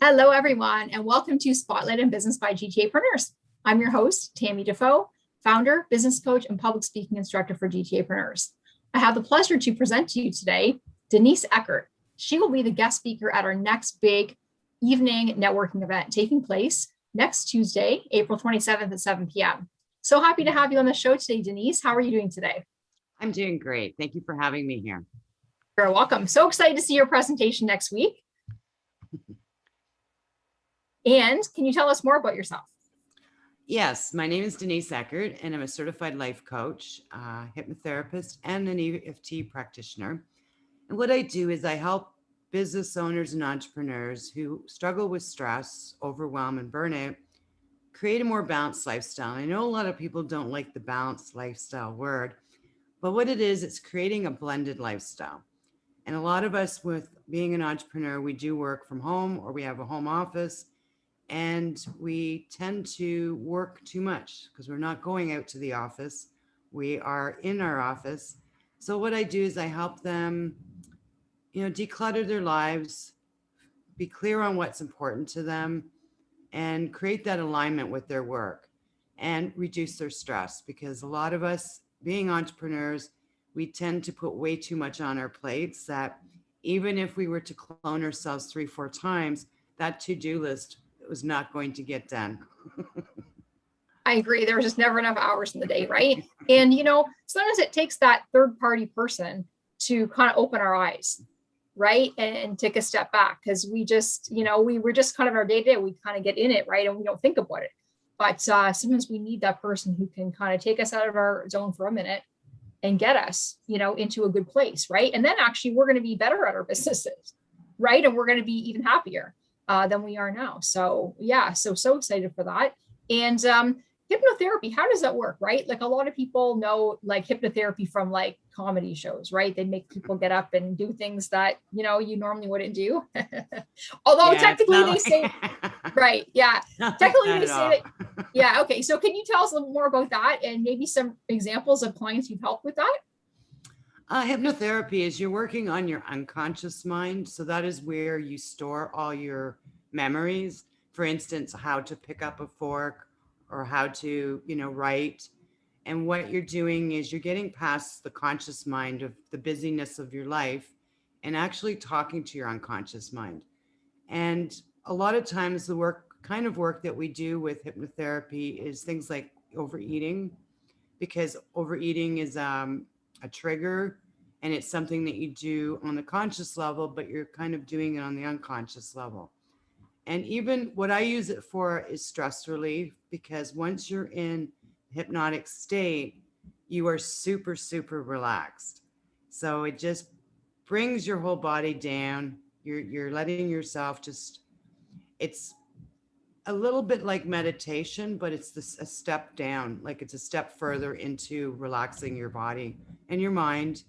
Hello, everyone, and welcome to Spotlight in Business by GTApreneurs. I'm your host, Tammy Defoe, founder, business coach, and public speaking instructor for GTApreneurs. I have the pleasure to present to you today, Denise Eckert. She will be the guest speaker at our next big evening networking event taking place next Tuesday, April 27th at 7 p.m. So happy to have you on the show today, Denise. How are you doing today? I'm doing great. Thank you for having me here. You're welcome. So excited to see your presentation next week. And can you tell us more about yourself? Yes, my name is Denise Eckert, and I'm a certified life coach, hypnotherapist, and an EFT practitioner. And what I do is I help business owners and entrepreneurs who struggle with stress, overwhelm, and burnout create a more balanced lifestyle. I know a lot of people don't like the balanced lifestyle word, but what it is, it's creating a blended lifestyle. And a lot of us, with being an entrepreneur, we do work from home or we have a home office. And we tend to work too much because we're not going out to the office. We are in our office. So what I do is I help them, declutter their lives, be clear on what's important to them, and create that alignment with their work and reduce their stress. Because a lot of us, being entrepreneurs, we tend to put way too much on our plates that even if we were to clone ourselves 3-4 times, that to-do list was not going to get done. I agree. There was just never enough hours in the day, right? And, sometimes it takes that third party person to kind of open our eyes, right? And take a step back because we just, we're just kind of our day to day, we kind of get in it, right? And we don't think about it. But sometimes we need that person who can kind of take us out of our zone for a minute and get us, into a good place, right? And then actually we're going to be better at our businesses, right? And we're going to be even happier than we are now. So yeah, so excited for that. And hypnotherapy, how does that work, right? Like a lot of people know like hypnotherapy from like comedy shows, right? They make people get up and do things that, you normally wouldn't do. Although technically they say, right. Yeah. Technically they say that. Yeah. Okay. So can you tell us a little more about that and maybe some examples of clients you've helped with that? Hypnotherapy is you're working on your unconscious mind. So that is where you store all your memories. For instance, how to pick up a fork or how to, write. And what you're doing is you're getting past the conscious mind of the busyness of your life and actually talking to your unconscious mind. And a lot of times the kind of work that we do with hypnotherapy is things like overeating, because overeating is a trigger and it's something that you do on the conscious level, but you're kind of doing it on the unconscious level. And even what I use it for is stress relief, because once you're in hypnotic state, you are super, super relaxed. So it just brings your whole body down. You're letting yourself it's a little bit like meditation, but it's a step down, like it's a step further into relaxing your body and your mind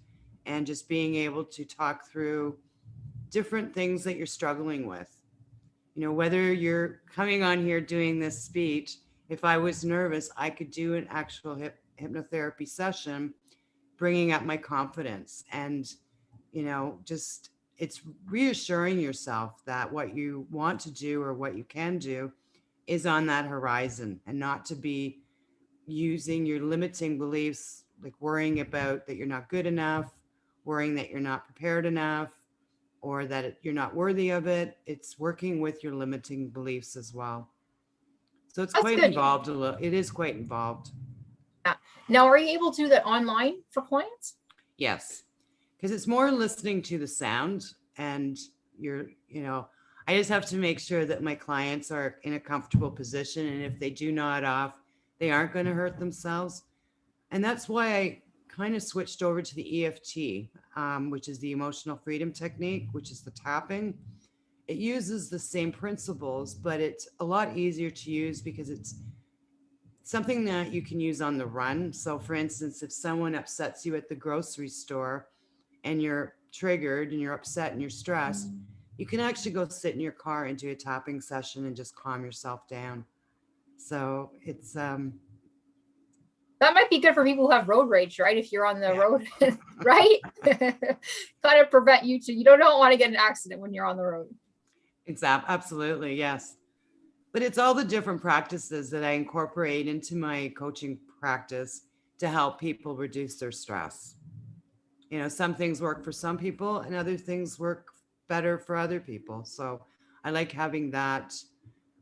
and just being able to talk through different things that you're struggling with. Whether you're coming on here doing this speech, if I was nervous, I could do an actual hypnotherapy session, bringing up my confidence and, just it's reassuring yourself that what you want to do or what you can do is on that horizon and not to be using your limiting beliefs, like worrying about that you're not good enough, worrying that you're not prepared enough, or that you're not worthy of it. It's working with your limiting beliefs as well. So it's quite involved. It is quite involved. Yeah. Now, are you able to do that online for clients? Yes, because it's more listening to the sound and I just have to make sure that my clients are in a comfortable position. And if they do nod off, they aren't going to hurt themselves. And that's why I kind of switched over to the EFT, which is the emotional freedom technique, which is the tapping. It uses the same principles, but it's a lot easier to use because it's something that you can use on the run. So for instance, if someone upsets you at the grocery store and you're triggered and you're upset and you're stressed, you can actually go sit in your car and do a tapping session and just calm yourself down. So it's that might be good for people who have road rage, right? If you're on the road, right? Kind of prevent you don't want to get an accident when you're on the road. Absolutely, yes. But it's all the different practices that I incorporate into my coaching practice to help people reduce their stress. You know, some things work for some people and other things work better for other people. So I like having that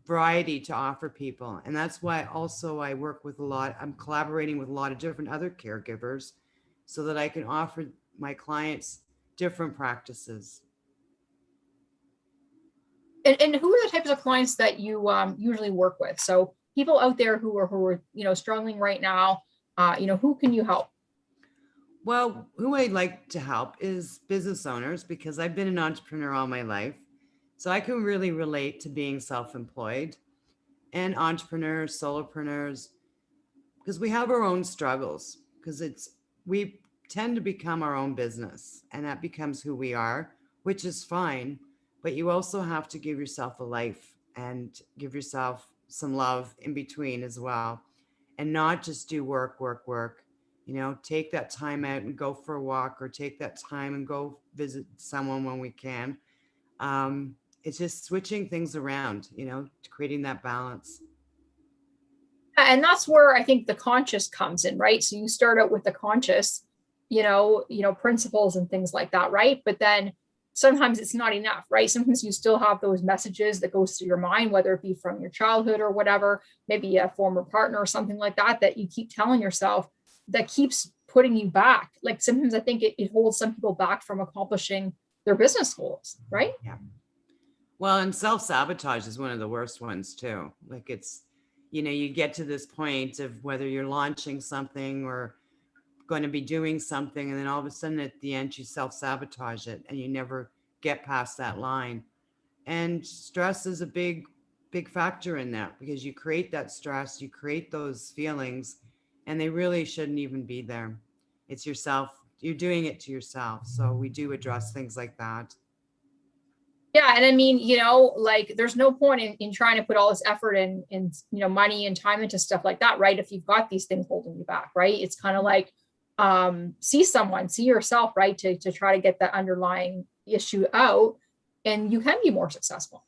variety to offer people. And that's why also I work with a lot, I'm collaborating with a lot of different other caregivers so that I can offer my clients different practices. And who are the types of clients that you usually work with? So people out there who are struggling right now, who can you help? Well, who I'd like to help is business owners because I've been an entrepreneur all my life. So I can really relate to being self employed and entrepreneurs, solopreneurs, because we have our own struggles, because we tend to become our own business and that becomes who we are, which is fine. But you also have to give yourself a life and give yourself some love in between as well and not just do work, work, work. You know, take that time out and go for a walk or take that time and go visit someone when we can. It's just switching things around, creating that balance. And that's where I think the conscious comes in, right? So you start out with the conscious, principles and things like that, right? But then sometimes it's not enough, right? Sometimes you still have those messages that goes through your mind, whether it be from your childhood or whatever, maybe a former partner or something like that, that you keep telling yourself that keeps putting you back. Like sometimes I think it holds some people back from accomplishing their business goals, right? Yeah. Well, and self-sabotage is one of the worst ones too. Like you get to this point of whether you're launching something or going to be doing something, and then all of a sudden at the end you self-sabotage it and you never get past that line. And stress is a big, big factor in that because you create that stress, you create those feelings, and they really shouldn't even be there. It's yourself, you're doing it to yourself. So we do address things like that. Yeah. And I mean, like there's no point in trying to put all this effort and money and time into stuff like that, right? If you've got these things holding you back, right? It's kind of like see yourself, right? To try to get that underlying issue out and you can be more successful,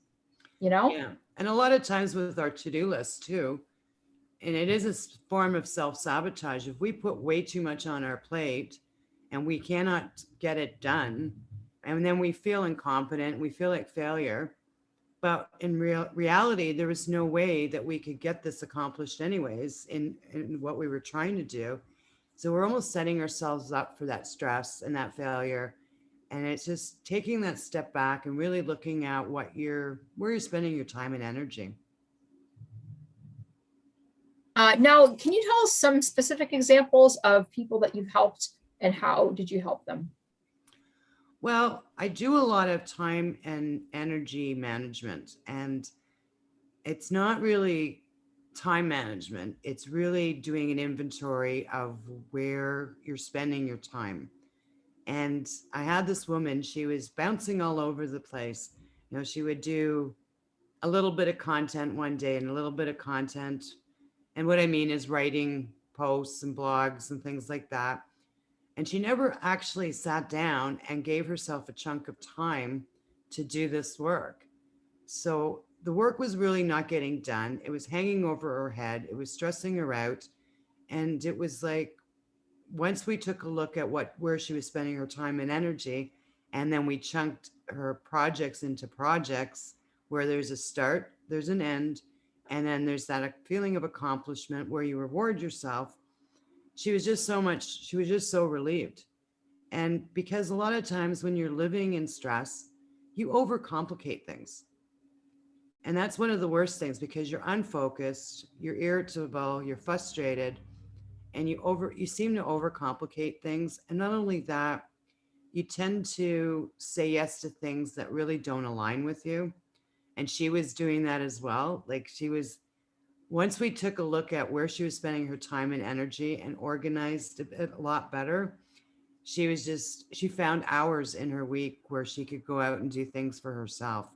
Yeah. And a lot of times with our to-do list too, and it is a form of self-sabotage. If we put way too much on our plate and we cannot get it done, and then we feel incompetent, we feel like failure. But in reality, there was no way that we could get this accomplished anyways in what we were trying to do. So we're almost setting ourselves up for that stress and that failure. And it's just taking that step back and really looking at where you're spending your time and energy. Now, can you tell us some specific examples of people that you've helped and how did you help them? Well, I do a lot of time and energy management, and it's not really time management. It's really doing an inventory of where you're spending your time. And I had this woman, she was bouncing all over the place. She would do a little bit of content one day and a little bit of content. And what I mean is writing posts and blogs and things like that. And she never actually sat down and gave herself a chunk of time to do this work. So the work was really not getting done. It was hanging over her head. It was stressing her out. And it was like, once we took a look at where she was spending her time and energy, and then we chunked her projects into projects where there's a start, there's an end, and then there's that feeling of accomplishment where you reward yourself. She was just so relieved. And because a lot of times when you're living in stress, you overcomplicate things. And that's one of the worst things because you're unfocused, you're irritable, you're frustrated, and you seem to overcomplicate things. And not only that, you tend to say yes to things that really don't align with you. And she was doing that as well. Like once we took a look at where she was spending her time and energy and organized it a lot better, she found hours in her week where she could go out and do things for herself,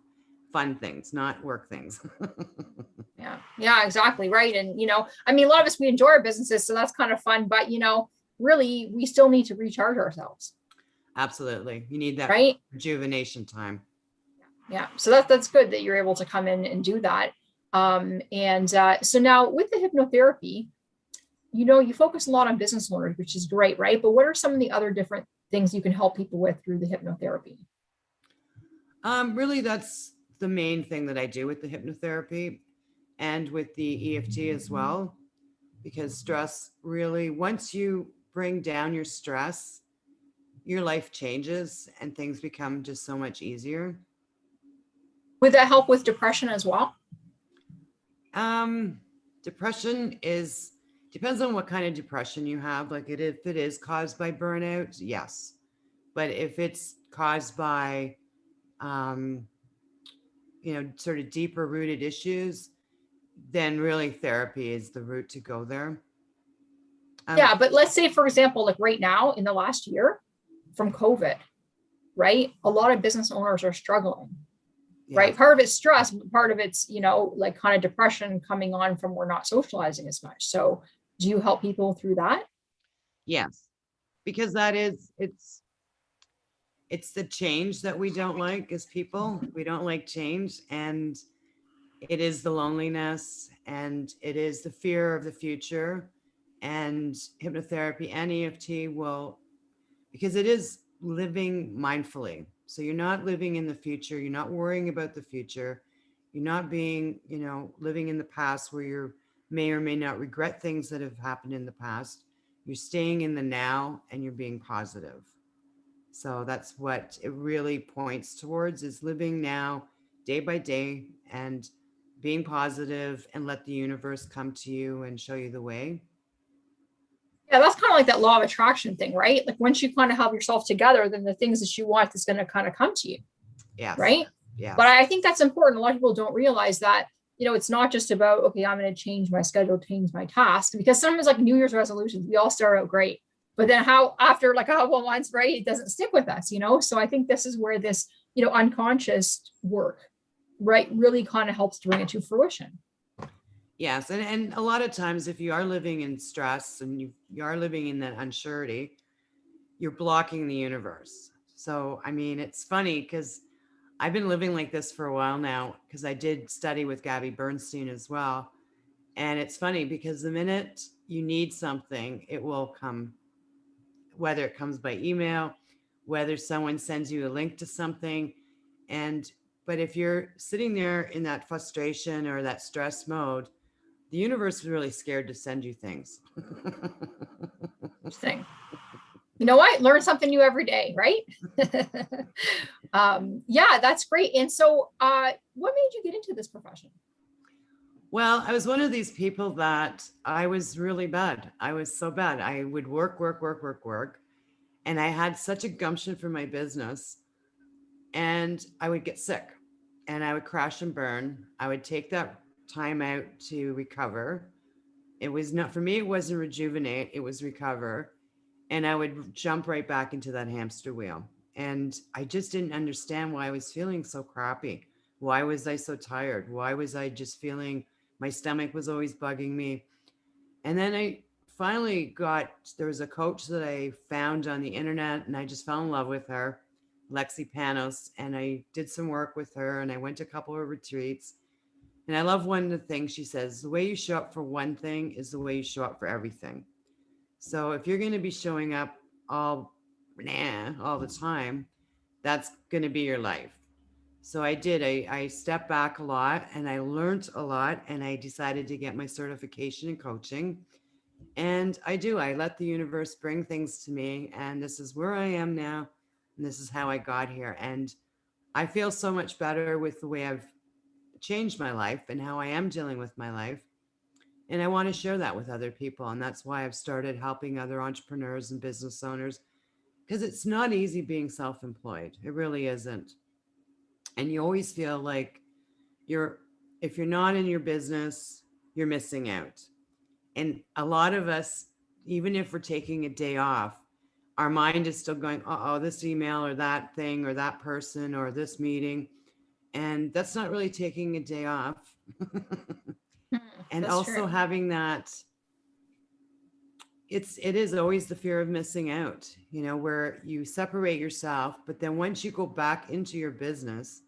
fun things, not work things. Yeah, exactly. Right. And, I mean, a lot of us, we enjoy our businesses, so that's kind of fun, but, really, we still need to recharge ourselves. Absolutely. You need that right? rejuvenation time. Yeah. So that's good that you're able to come in and do that. So now with the hypnotherapy, you focus a lot on business owners, which is great, right? But what are some of the other different things you can help people with through the hypnotherapy? Really, that's the main thing that I do with the hypnotherapy and with the EFT as well, because stress really, once you bring down your stress, your life changes and things become just so much easier. Would that help with depression as well? Depression is depends on what kind of depression you have. Like if it is caused by burnout, yes. But if it's caused by um, sort of deeper rooted issues, then really therapy is the route to go there. Yeah, but let's say, for example, like right now in the last year from COVID, right? A lot of business owners are struggling, right? Yes, Part of it's stress, but part of it's, like kind of depression coming on from we're not socializing as much. So do you help people through that? yes, because that is it's the change that we don't like as people. We don't like change, and it is the loneliness, and it is the fear of the future. And hypnotherapy and EFT will, because it is living mindfully. So you're not living in the future, you're not worrying about the future, you're not being, living in the past where you may or may not regret things that have happened in the past. You're staying in the now and you're being positive. So that's what it really points towards, is living now day by day and being positive and let the universe come to you and show you the way. Yeah, that's kind of like that law of attraction thing, right? Like once you kind of have yourself together, then the things that you want is going to kind of come to you, Yes. right? But Yes. I think that's important. A lot of people don't realize that, it's not just about, okay, I'm going to change my schedule, change my task, because sometimes like New Year's resolutions, we all start out great. But then how after like a couple of months, right, it doesn't stick with us. So I think this is where this, unconscious work, right, really kind of helps to bring it to fruition. Yes. And a lot of times, if you are living in stress and you are living in that unsurety, you're blocking the universe. So, I mean, it's funny because I've been living like this for a while now, because I did study with Gabby Bernstein as well. And it's funny because the minute you need something, it will come, whether it comes by email, whether someone sends you a link to something. And, but if you're sitting there in that frustration or that stress mode, the universe is really scared to send you things. Thing. You know what? Learn something new every day, right? Yeah, that's great. And so, what made you get into this profession? Well, I was one of these people that I was really bad. I was so bad. I would work, work, work, work, work. And I had such a gumption for my business. And I would get sick and I would crash and burn. I would take that time out to recover. It was not, for me, it wasn't rejuvenate, it was recover. And I would jump right back into that hamster wheel. And I just didn't understand why I was feeling so crappy. Why was I so tired? Why was I just feeling my stomach was always bugging me? And then I finally there was a coach that I found on the internet and I just fell in love with her, Lexi Panos. And I did some work with her and I went to a couple of retreats. And I love one of the things she says: the way you show up for one thing is the way you show up for everything. So if you're going to be showing up all the time, that's going to be your life. So I did. I stepped back a lot and I learned a lot and I decided to get my certification in coaching. And I do. I let the universe bring things to me. And this is where I am now. And this is how I got here. And I feel so much better with the way I've changed my life and how I am dealing with my life. And I want to share that with other people. And that's why I've started helping other entrepreneurs and business owners, because it's not easy being self employed. It really isn't. And you always feel like you're, if you're not in your business, you're missing out. And a lot of us, even if we're taking a day off, our mind is still going, oh, this email or that thing or that person or this meeting. And that's not really taking a day off. And That's also true. having that, it is always the fear of missing out, where you separate yourself, but then once you go back into your business,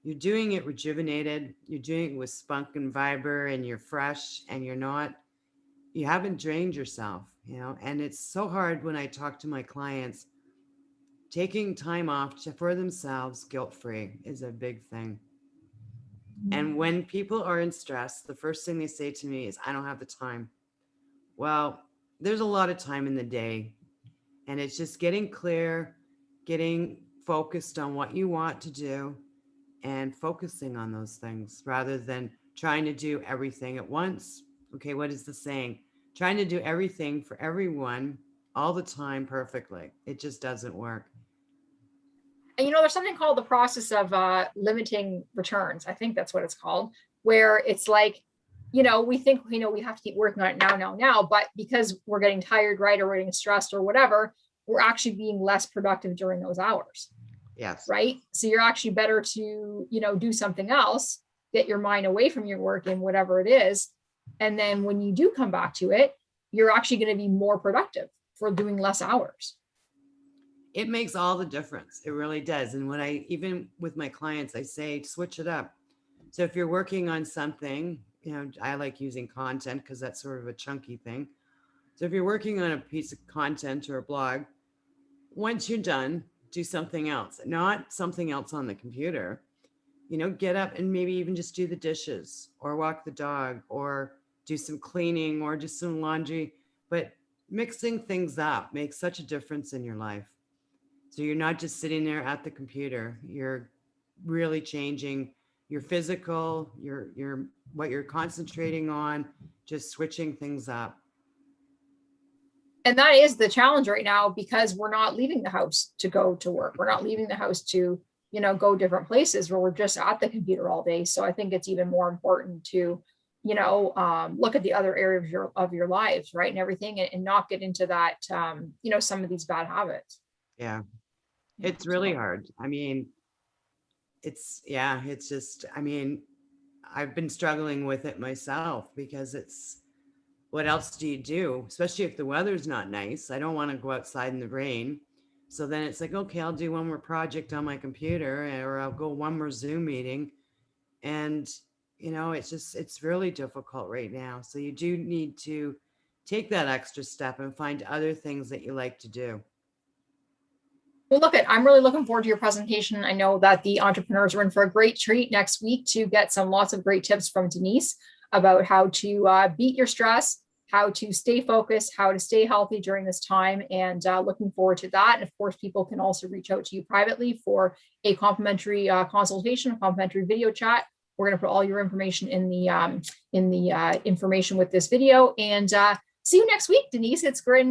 you're doing it rejuvenated, you're doing it with spunk and fiber, and you're fresh, and you haven't drained yourself, and it's so hard when I talk to my clients. Taking time off for themselves guilt-free is a big thing. And when people are in stress, the first thing they say to me is, I don't have the time. Well, there's a lot of time in the day, and it's just getting clear, getting focused on what you want to do, and focusing on those things rather than trying to do everything at once. Okay, what is the saying? Trying to do everything for everyone all the time perfectly. It just doesn't work. And there's something called the process of limiting returns. I think that's what it's called, where it's like, we think, we have to keep working on it now, but because we're getting tired, right, or we're getting stressed or whatever, we're actually being less productive during those hours. Yes. Right. So you're actually better to, do something else, get your mind away from your work and whatever it is. And then when you do come back to it, you're actually going to be more productive for doing less hours. It makes all the difference. It really does. And when even with my clients, I say, switch it up. So if you're working on something, I like using content because that's sort of a chunky thing. So if you're working on a piece of content or a blog, once you're done, do something else, not something else on the computer. Get up and maybe even just do the dishes or walk the dog or do some cleaning or just some laundry. But mixing things up makes such a difference in your life. So you're not just sitting there at the computer. You're really changing your physical, your what you're concentrating on, just switching things up. And that is the challenge right now, because we're not leaving the house to go to work. We're not leaving the house to, go different places where we're just at the computer all day. So I think it's even more important to, look at the other areas of your lives, right, and everything, and not get into that, some of these bad habits. Yeah, it's really hard. I mean, it's just, I've been struggling with it myself because it's, what else do you do? Especially if the weather's not nice. I don't want to go outside in the rain. So then it's like, okay, I'll do one more project on my computer, or I'll go one more Zoom meeting. And, it's really difficult right now. So you do need to take that extra step and find other things that you like to do. Well, I'm really looking forward to your presentation. I know that the entrepreneurs are in for a great treat next week to get lots of great tips from Denise about how to beat your stress, how to stay focused, how to stay healthy during this time, and looking forward to that. And of course, people can also reach out to you privately for a complimentary consultation, a complimentary video chat. We're going to put all your information in the information with this video, and see you next week, Denise. It's great.